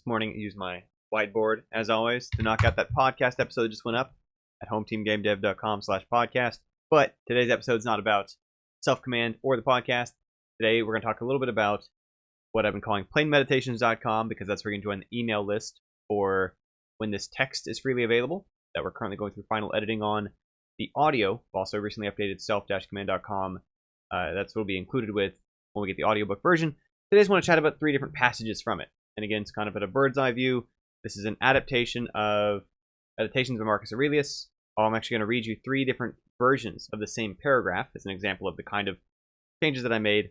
This morning, I used my whiteboard, as always, to knock out that podcast episode that just went up at hometeamgamedev.com/podcast. But today's episode is not about self-command or the podcast. Today, we're going to talk a little bit about what I've been calling plainmeditations.com, because that's where you can join the email list for when this text is freely available that we're currently going through final editing on. The audio, I've also recently updated self-command.com. That's what will be included with when we get the audiobook version. Today, I just want to chat about 3 different passages from it. And again, it's kind of at a bird's eye view. This is an adaptation of Meditations by Marcus Aurelius. I'm actually going to read you 3 different versions of the same paragraph as an example of the kind of changes that I made,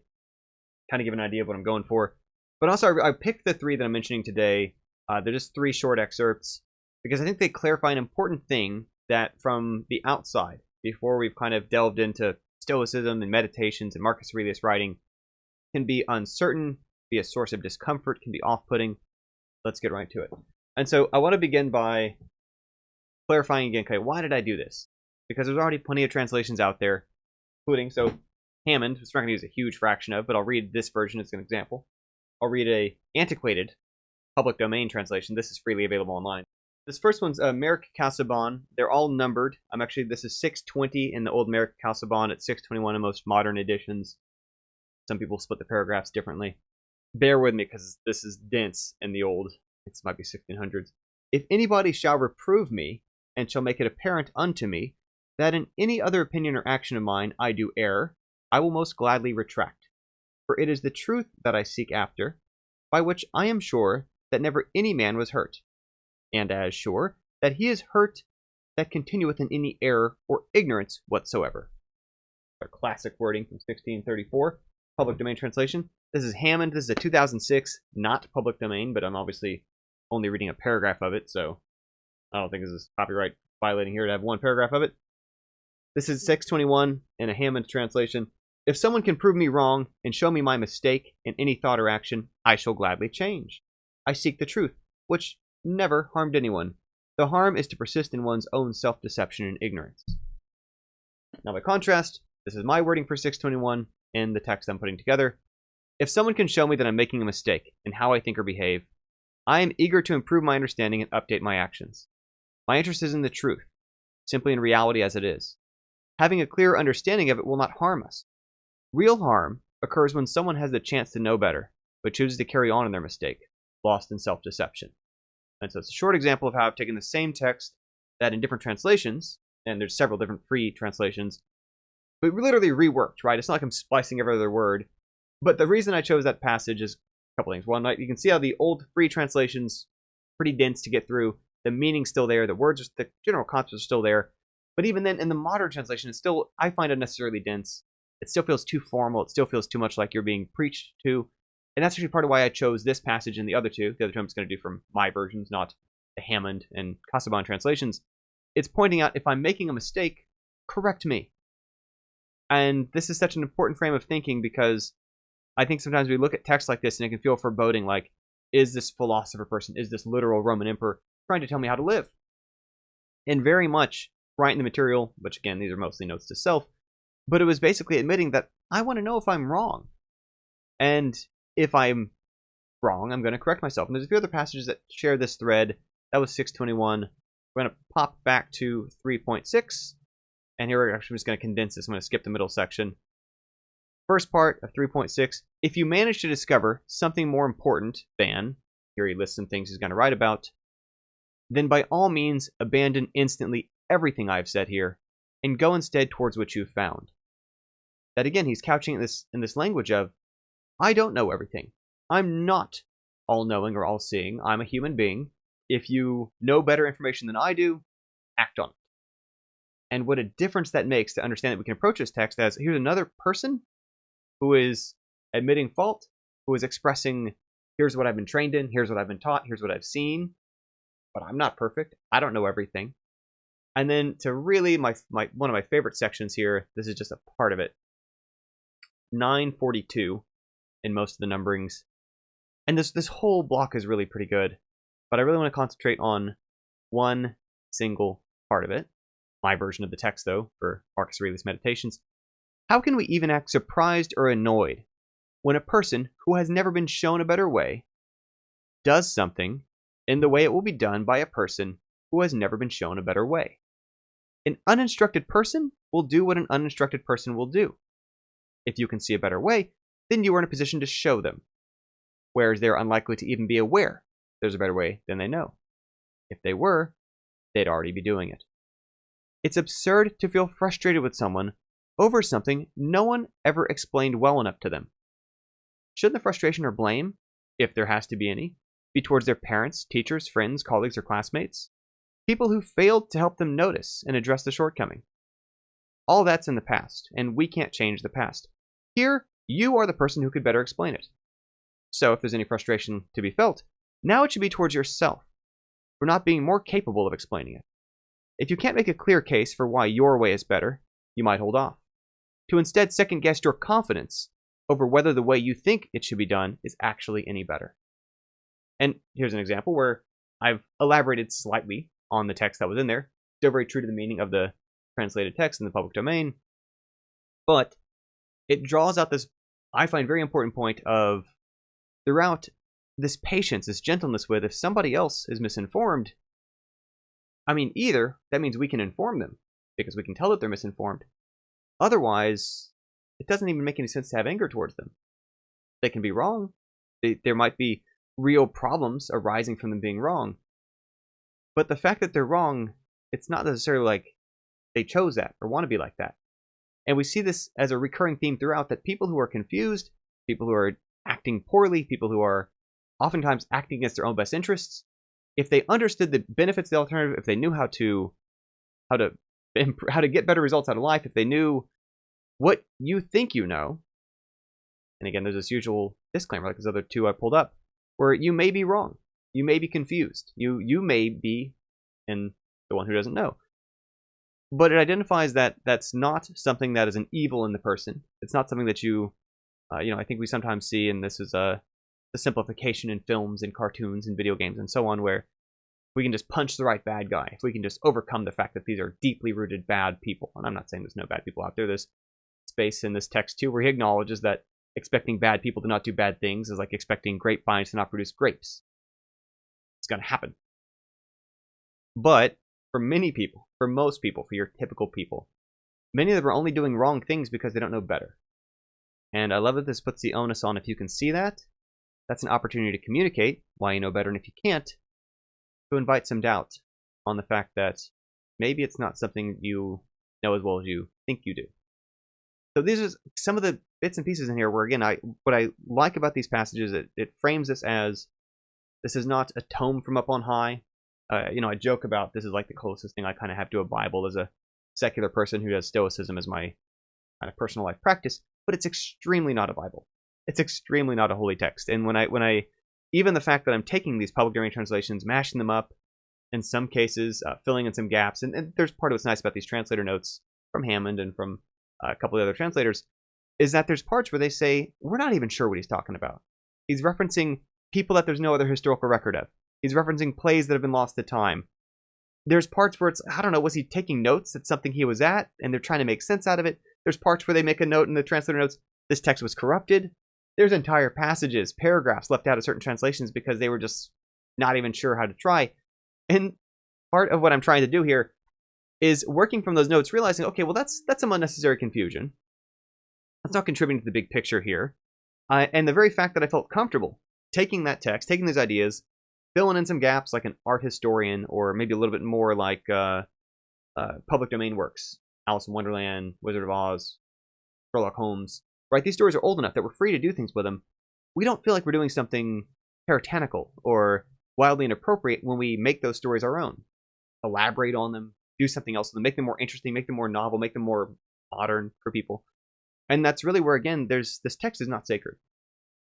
kind of give an idea of what I'm going for. But also, I picked the 3 that I'm mentioning today. They're just 3 short excerpts because I think they clarify an important thing that from the outside, before we've kind of delved into Stoicism and meditations and Marcus Aurelius writing, can be uncertain, be a source of discomfort, can be off-putting. Let's get right to it. And so I want to begin by clarifying again, okay, why did I do this? Because there's already plenty of translations out there, including, so Hammond, which I'm not going to use a huge fraction of, but I'll read this version as an example. I'll read a antiquated public domain translation. This is freely available online. This first one's Merrick Casaubon. They're all numbered. This is 620 in the old Merrick Casaubon. It's 621 in most modern editions. Some people split the paragraphs differently. Bear with me because this is dense in the old. This might be 1600s. If anybody shall reprove me, and shall make it apparent unto me, that in any other opinion or action of mine I do err, I will most gladly retract. For it is the truth that I seek after, by which I am sure that never any man was hurt, and as sure that he is hurt that continueth in any error or ignorance whatsoever. Our classic wording from 1634, public domain translation. This is Hammond. This is a 2006, not public domain, but I'm obviously only reading a paragraph of it, so I don't think this is copyright violating here to have one paragraph of it. This is 621 in a Hammond translation. If someone can prove me wrong and show me my mistake in any thought or action, I shall gladly change. I seek the truth, which never harmed anyone. The harm is to persist in one's own self-deception and ignorance. Now, by contrast, this is my wording for 621 in the text I'm putting together. If someone can show me that I'm making a mistake in how I think or behave, I am eager to improve my understanding and update my actions. My interest is in the truth, simply in reality as it is. Having a clear understanding of it will not harm us. Real harm occurs when someone has the chance to know better, but chooses to carry on in their mistake, lost in self-deception. And so it's a short example of how I've taken the same text that in different translations, and there's several different free translations, but literally reworked, right? It's not like I'm splicing every other word. But the reason I chose that passage is a couple things. One, you can see how the old free translations pretty dense to get through. The meaning's still there. The words, the general concepts are still there. But even then, in the modern translation, it's still, I find, unnecessarily dense. It still feels too formal. It still feels too much like you're being preached to. And that's actually part of why I chose this passage and the other 2. The other 2 I'm just going to do from my versions, not the Hammond and Casaubon translations. It's pointing out, if I'm making a mistake, correct me. And this is such an important frame of thinking because I think sometimes we look at text like this and it can feel foreboding, like, is this philosopher person, is this literal Roman emperor trying to tell me how to live? And very much right in the material, which again, these are mostly notes to self, but it was basically admitting that I want to know if I'm wrong. And if I'm wrong, I'm going to correct myself. And there's a few other passages that share this thread. That was 621. We're going to pop back to 3.6. And here we're actually just going to condense this. I'm going to skip the middle section. First part of 3.6, if you manage to discover something more important than, here he lists some things he's going to write about, then by all means abandon instantly everything I've said here, and go instead towards what you've found. That again, he's couching in this language of, I don't know everything. I'm not all-knowing or all-seeing. I'm a human being. If you know better information than I do, act on it. And what a difference that makes to understand that we can approach this text as, here's another person who is admitting fault, who is expressing, here's what I've been trained in, here's what I've been taught, here's what I've seen, but I'm not perfect. I don't know everything. And then to really, one of my favorite sections here, this is just a part of it, 942 in most of the numberings. And this whole block is really pretty good, but I really want to concentrate on one single part of it. My version of the text, though, for Marcus Aurelius Meditations. How can we even act surprised or annoyed when a person who has never been shown a better way does something in the way it will be done by a person who has never been shown a better way. An uninstructed person will do what an uninstructed person will do. If you can see a better way, then you are in a position to show them, whereas they're unlikely to even be aware there's a better way than they know. If they were, they'd already be doing it. It's absurd to feel frustrated with someone over something no one ever explained well enough to them. Shouldn't the frustration or blame, if there has to be any, be towards their parents, teachers, friends, colleagues, or classmates? People who failed to help them notice and address the shortcoming. All that's in the past, and we can't change the past. Here, you are the person who could better explain it. So if there's any frustration to be felt, now it should be towards yourself for not being more capable of explaining it. If you can't make a clear case for why your way is better, you might hold off, to instead second-guess your confidence over whether the way you think it should be done is actually any better. And here's an example where I've elaborated slightly on the text that was in there, still very true to the meaning of the translated text in the public domain, but it draws out this, I find, very important point of throughout this patience, this gentleness with, if somebody else is misinformed, I mean, either that means we can inform them because we can tell that they're misinformed. Otherwise, it doesn't even make any sense to have anger towards them. They can be wrong. There might be real problems arising from them being wrong. But the fact that they're wrong, it's not necessarily like they chose that or want to be like that. And we see this as a recurring theme throughout, that people who are confused, people who are acting poorly, people who are oftentimes acting against their own best interests, if they understood the benefits of the alternative, if they knew how to get better results out of life, if they knew what you think you know, and again, there's this usual disclaimer, like those other two I pulled up, where you may be wrong, you may be confused, you may be in the one who doesn't know. But it identifies that that's not something that is an evil in the person. It's not something that I think we sometimes see, and this is the simplification in films and cartoons and video games and so on, where we can just punch the right bad guy. If we can just overcome the fact that these are deeply rooted bad people. And I'm not saying there's no bad people out there. There's space in this text too where he acknowledges that expecting bad people to not do bad things is like expecting grapevines to not produce grapes. It's going to happen. But for many people, for most people, for your typical people, many of them are only doing wrong things because they don't know better. And I love that this puts the onus on, if you can see that, that's an opportunity to communicate why you know better, and if you can't, to invite some doubt on the fact that maybe it's not something you know as well as you think you do. So these are some of the bits and pieces in here where, again, what I like about these passages, it frames this as, this is not a tome from up on high. I joke about this is like the closest thing I kind of have to a Bible as a secular person who does Stoicism as my kind of personal life practice, but it's extremely not a Bible. It's extremely not a holy text. And when I even the fact that I'm taking these public domain translations, mashing them up, in some cases, filling in some gaps, and there's part of what's nice about these translator notes from Hammond and from a couple of other translators, is that there's parts where they say, we're not even sure what he's talking about. He's referencing people that there's no other historical record of. He's referencing plays that have been lost to time. There's parts where it's, I don't know, was he taking notes at something he was at, and they're trying to make sense out of it? There's parts where they make a note in the translator notes, this text was corrupted. There's entire passages, paragraphs left out of certain translations because they were just not even sure how to try. And part of what I'm trying to do here is working from those notes, realizing, okay, well, that's some unnecessary confusion. That's not contributing to the big picture here. And the very fact that I felt comfortable taking that text, taking these ideas, filling in some gaps like an art historian, or maybe a little bit more like public domain works, Alice in Wonderland, Wizard of Oz, Sherlock Holmes, right? These stories are old enough that we're free to do things with them. We don't feel like we're doing something puritanical or wildly inappropriate when we make those stories our own. Elaborate on them, do something else with them, make them more interesting, make them more novel, make them more modern for people. And that's really where, again, this text is not sacred.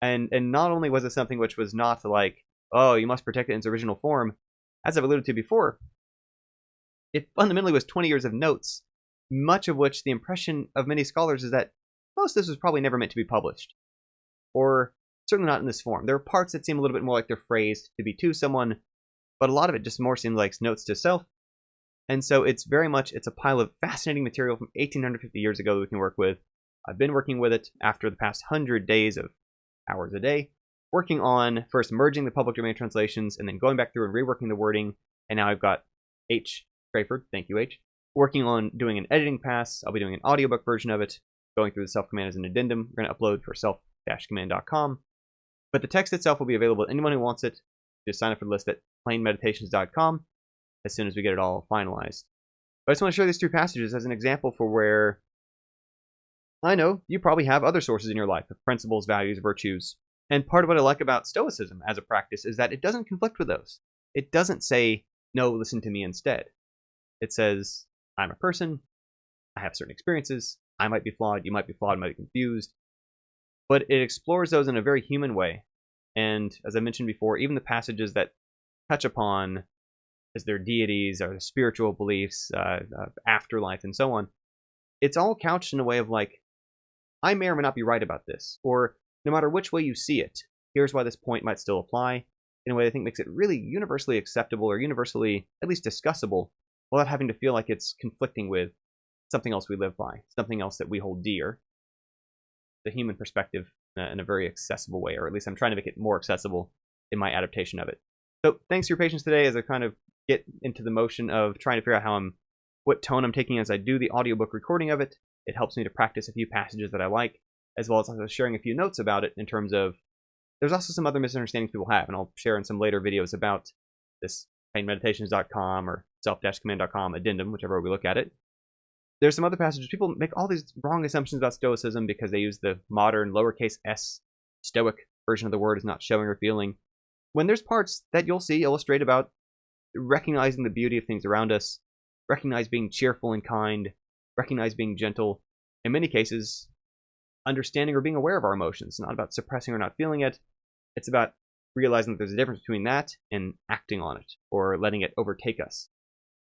And not only was it something which was not like, oh, you must protect it in its original form, as I've alluded to before, it fundamentally was 20 years of notes, much of which the impression of many scholars is that most of this was probably never meant to be published, or certainly not in this form. There are parts that seem a little bit more like they're phrased to be to someone, but a lot of it just more seems like notes to self. And so it's a pile of fascinating material from 1850 years ago that we can work with. I've been working with it after the past 100 days of hours a day, working on first merging the public domain translations and then going back through and reworking the wording. And now I've got H. Crayford, thank you H, working on doing an editing pass. I'll be doing an audiobook version of it, going through the self-command as an addendum. We're going to upload for self-command.com. But the text itself will be available to anyone who wants it. Just sign up for the list at plainmeditations.com as soon as we get it all finalized. But I just want to show these 3 passages as an example for where I know you probably have other sources in your life of principles, values, virtues. And part of what I like about Stoicism as a practice is that it doesn't conflict with those. It doesn't say, no, listen to me instead. It says, I'm a person, I have certain experiences, I might be flawed, you might be flawed, might be confused. But it explores those in a very human way. And as I mentioned before, even the passages that touch upon as their deities or spiritual beliefs, afterlife, and so on, it's all couched in a way of like, I may or may not be right about this, or no matter which way you see it, here's why this point might still apply, in a way I think makes it really universally acceptable or universally at least discussable without having to feel like it's conflicting with something else we live by, something else that we hold dear, the human perspective in a very accessible way, or at least I'm trying to make it more accessible in my adaptation of it. So thanks for your patience today as I kind of get into the motion of trying to figure out what tone I'm taking as I do the audiobook recording of it. It helps me to practice a few passages that I like, as well as also sharing a few notes about it in terms of, there's also some other misunderstandings people have, and I'll share in some later videos about this plainmeditations.com or self-command.com addendum, whichever way we look at it. There's some other passages. People make all these wrong assumptions about Stoicism because they use the modern lowercase s Stoic version of the word as not showing or feeling, when there's parts that you'll see illustrate about recognizing the beauty of things around us, recognize being cheerful and kind, recognize being gentle, in many cases, understanding or being aware of our emotions. It's not about suppressing or not feeling it. It's about realizing that there's a difference between that and acting on it, or letting it overtake us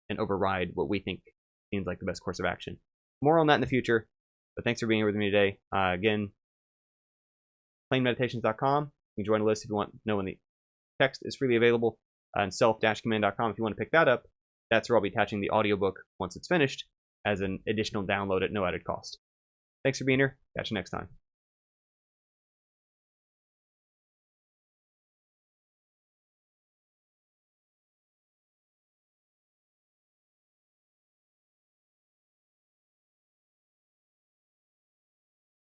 and override what we think seems like the best course of action. More on that in the future, but thanks for being here with me today. Again, plainmeditations.com. You can join the list if you want to know when the text is freely available, and self-command.com if you want to pick that up. That's where I'll be attaching the audiobook once it's finished as an additional download at no added cost. Thanks for being here. Catch you next time.